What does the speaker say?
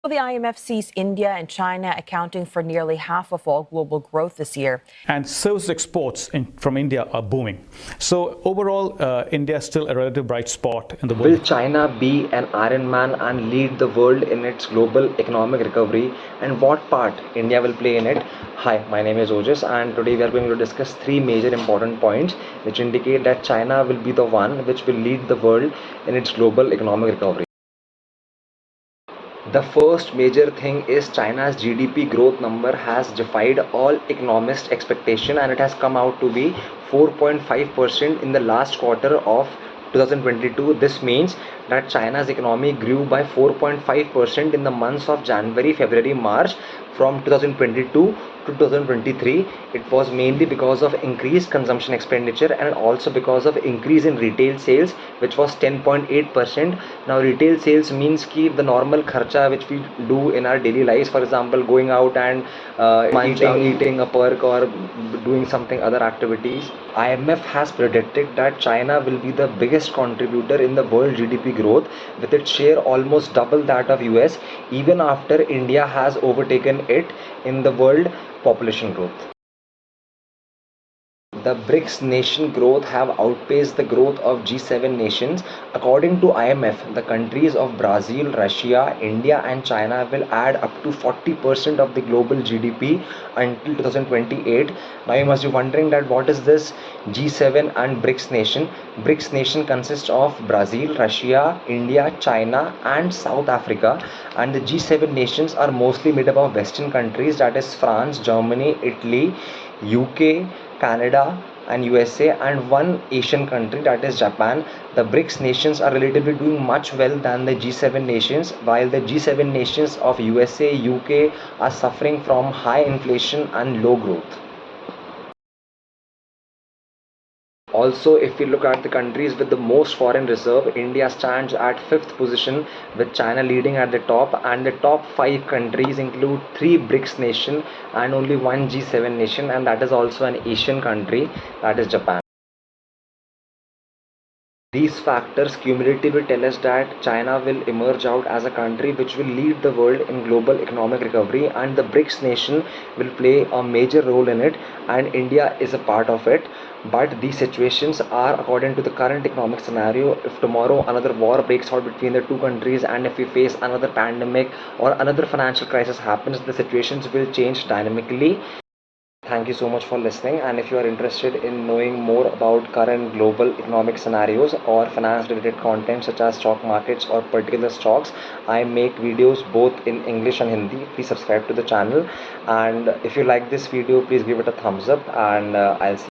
The IMF sees India and China accounting for nearly half of all global growth this year. And service exports from India are booming. So overall, India is still a relative bright spot in the world. Will China be an Iron Man and lead the world in its global economic recovery, and what part India will play in it? Hi, my name is Ojas, and today we are going to discuss three major important points which indicate that China will be the one which will lead the world in its global economic recovery. The first major thing is China's GDP growth number has defied all economist expectation, and it has come out to be 4.5% in the last quarter of 2022. This means that China's economy grew by 4.5% in the months of January, February, March from 2022 to 2023. It was mainly because of increased consumption expenditure and also because of increase in retail sales, which was 10.8%. Now retail sales means ki the normal kharcha which we do in our daily lives, for example going out and eating a perk or doing something other activities. IMF has predicted that China will be the biggest contributor in the world GDP growth, with its share almost double that of US, even after India has overtaken it in the world population growth. The BRICS nation growth have outpaced the growth of G7 nations. According to IMF, the countries of Brazil, Russia, India and China will add up to 40% of the global GDP until 2028. Now you must be wondering that what is this G7 and BRICS nation? BRICS nation consists of Brazil, Russia, India, China and South Africa, and the G7 nations are mostly made up of Western countries, that is France, Germany, Italy, UK, Canada and USA, and one Asian country, that is Japan. The BRICS nations are relatively doing much well than the G7 nations, while the G7 nations of USA, UK are suffering from high inflation and low growth. Also, if we look at the countries with the most foreign reserve, India stands at 5th position with China leading at the top, and the top 5 countries include 3 BRICS nations and only one G7 nation, and that is also an Asian country, that is Japan. These factors cumulatively tell us that China will emerge out as a country which will lead the world in global economic recovery, and the BRICS nation will play a major role in it, and India is a part of it. But these situations are according to the current economic scenario. If tomorrow another war breaks out between the two countries, and if we face another pandemic or another financial crisis happens, the situations will change dynamically. Thank you so much for listening, and if you are interested in knowing more about current global economic scenarios or finance related content such as stock markets or particular stocks, I make videos both in English and Hindi. Please subscribe to the channel, and if you like this video, please give it a thumbs up, and I'll see